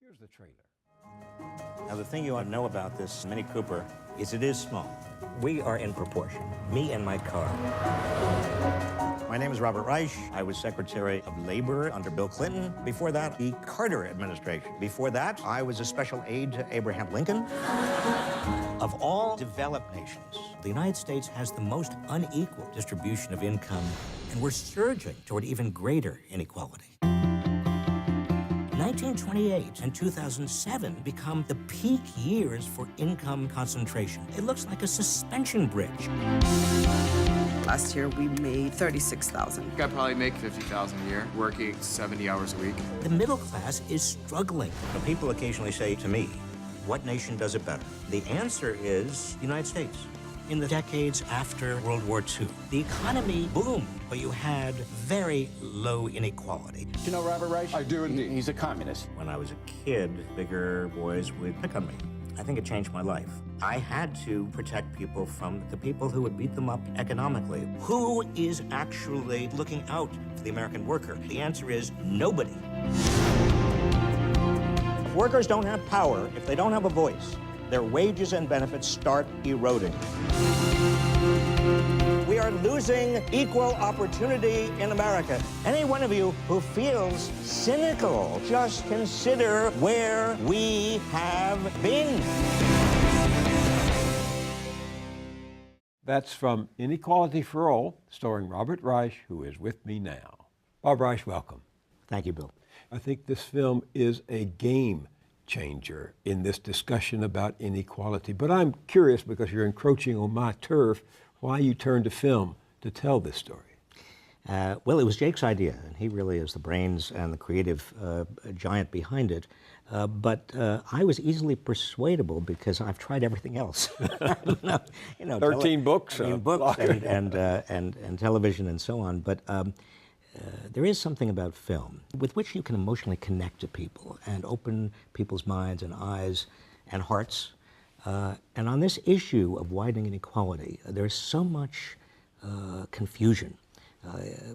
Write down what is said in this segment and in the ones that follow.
Here's the trailer. Now, the thing you ought to know about this Mini Cooper is it is small. We are in proportion, me and my car. My name is Robert Reich. I was Secretary of Labor under Bill Clinton. Before that, the Carter administration. Before that, I was a special aide to Abraham Lincoln. Of all developed nations, the United States has the most unequal distribution of income, and we're surging toward even greater inequality. 1928 and 2007 become the peak years for income concentration. It looks like a suspension bridge. Last year, we made $36,000. I probably make $50,000 a year, working 70 hours a week. The middle class is struggling. Now, people occasionally say to me, what nation does it better? The answer is the United States. In the decades after World War II, the economy boomed, but you had very low inequality. Do you know Robert Reich? I do indeed. He's a communist. When I was a kid, bigger boys would pick on me. I think it changed my life. I had to protect people from the people who would beat them up economically. Who is actually looking out for the American worker? The answer is nobody. If workers don't have power, if they don't have a voice, their wages and benefits start eroding. We are losing equal opportunity in America. Any one of you who feels cynical, just consider where we have been. That's from Inequality for All, starring Robert Reich, who is with me now. Bob Reich, welcome. Thank you, Bill. I think this film is a game changer in this discussion about inequality. But I'm curious, because you're encroaching on my turf, why you turned to film to tell this story. Well, it was Jake's idea, and he really is the brains and the creative giant behind it. But I was easily persuadable because I've tried everything else. 13 books. Books and television and so on. But there is something about film with which you can emotionally connect to people and open people's minds and eyes and hearts. And on this issue of widening inequality, there's so much confusion.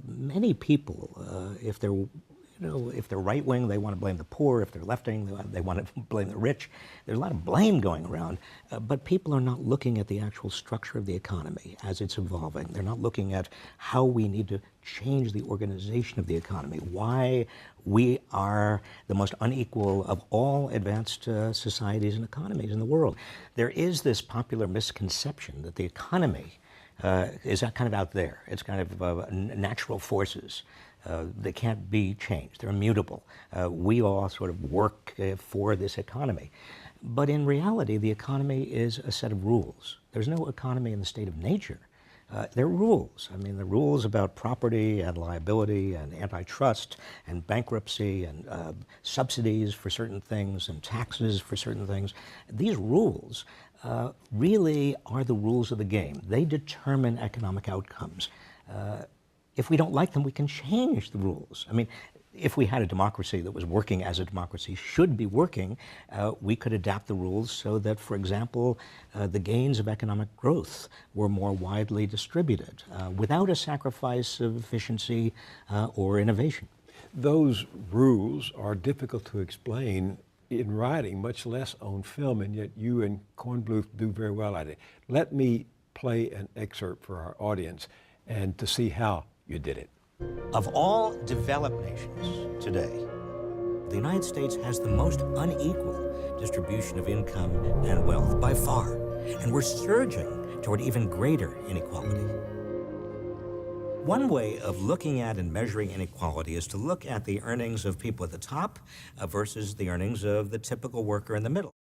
Many people, if they're right-wing, they want to blame the poor. If they're left-wing, they want to blame the rich. There's a lot of blame going around, but people are not looking at the actual structure of the economy as it's evolving. They're not looking at how we need to change the organization of the economy, why we are the most unequal of all advanced societies and economies in the world. There is this popular misconception that the economy is kind of out there. It's kind of natural forces. They can't be changed. They're immutable. We all sort of work for this economy. But in reality, the economy is a set of rules. There's no economy in the state of nature. There are rules. I mean, the rules about property and liability and antitrust and bankruptcy and subsidies for certain things and taxes for certain things. These rules really are the rules of the game. They determine economic outcomes. If we don't like them, we can change the rules. I mean, if we had a democracy that was working as a democracy should be working, we could adapt the rules so that, for example, the gains of economic growth were more widely distributed without a sacrifice of efficiency or innovation. Those rules are difficult to explain in writing, much less on film, and yet you and Kornbluth do very well at it. Let me play an excerpt for our audience and to see how you did it. Of all developed nations today, the United States has the most unequal distribution of income and wealth by far, and we're surging toward even greater inequality. One way of looking at and measuring inequality is to look at the earnings of people at the top versus the earnings of the typical worker in the middle.